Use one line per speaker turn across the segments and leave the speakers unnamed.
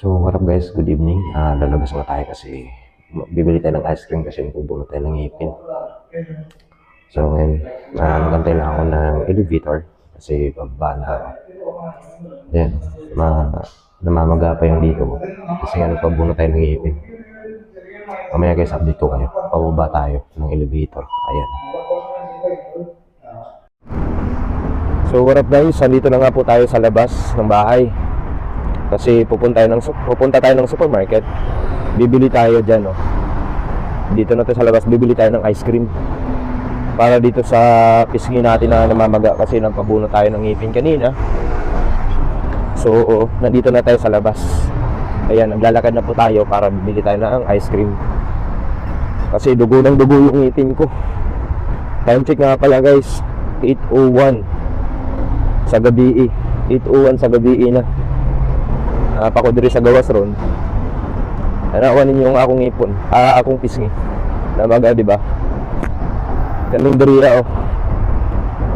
So, what up guys? Good evening. Lalabas na tayo kasi bibili tayo ng ice cream kasi pupunta tayo ng ngipin. So, ngayon, nagantay lang ako ng elevator kasi pababa na ako. Ayan, namamaga pa yung dito ko kasi nga nagpabunot tayo ng ngipin. Mamaya guys, update ko kayo. Pababa tayo ng elevator. Ayan. So, what up guys? Andito na nga po tayo sa labas ng bahay. Kasi pupunta tayo ng supermarket. Bibili tayo dyan, no? Dito na to sa labas, bibili tayo ng ice cream. Para dito sa pisngi natin na namamaga kasi nagpabuno tayo ng ngipin kanina. So, nandito na tayo sa labas. Ayan, naglalakad na po tayo para bibili tayo ng ice cream. Kasi dugo ng dugo yung ngipin ko. Time check nga pala guys, 8:01 sa gabi. 8:01 sa gabi na. Pako diri sa gawas ron. Anawan ninyo yung akong ngipon, akong pisngi. Namaga, di ba? Kanong diri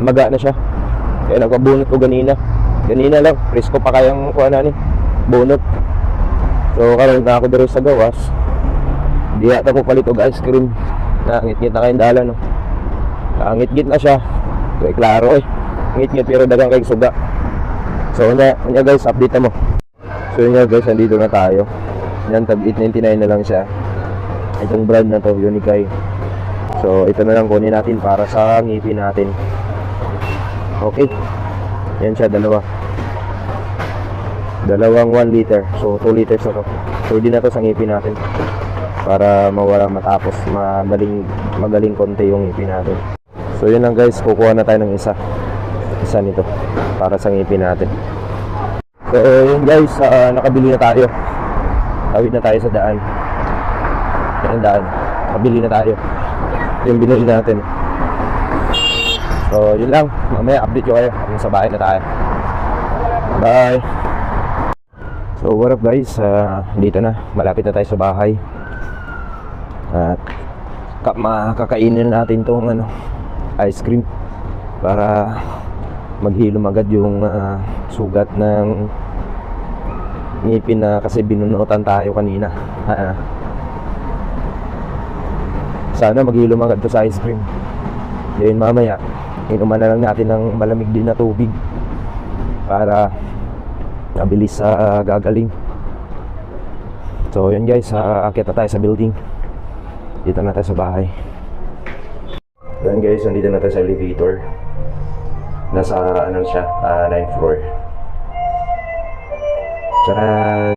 maga na siya. Kaya nagpabunot ko ganina. Ganina lang, presko pa kayang kuha na ni bunot. So karon na ako diri sa gawas. Di ata ko palit og ice cream. Ngit-ngit na kayong dala, no. Ngit-ngit na siya. Kaya klaro ngit-ngit pero dagang kay suga. So nya guys, update mo. So yun nga guys, nandito na tayo. Yan, tab 899 na lang siya. Itong brand na to, Unicay. So ito na lang kunin natin para sa ngipin natin. Okay. Yan siya, dalawang 1 liter. So 2 liters na to. Pwede na to sa ngipin natin para mawala matapos magaling konti yung ngipin natin. So yun lang guys, kukuha na tayo ng isa nito para sa ngipin natin. So yun guys, nakabili na tayo. Tawid na tayo sa daan. Yan daan. Nakabili na tayo. Yung binili natin. So yun lang. Mamaya update ko kayo kung sa bahay na tayo. Bye. So what up guys, dito na. Malapit na tayo sa bahay. At makakainin natin tong ice cream para maghilom agad yung sugat ng ngipin na kasi binunutan tayo kanina. Sana maghilom agad to sa ice cream. Then mamaya inuman na lang natin ng malamig din na tubig para mabilis gagaling. So yun guys, aakyat na tayo sa building. Dito na tayo sa bahay. Yan guys, nandito na tayo sa elevator. Nasa siya, 9th floor. Tara.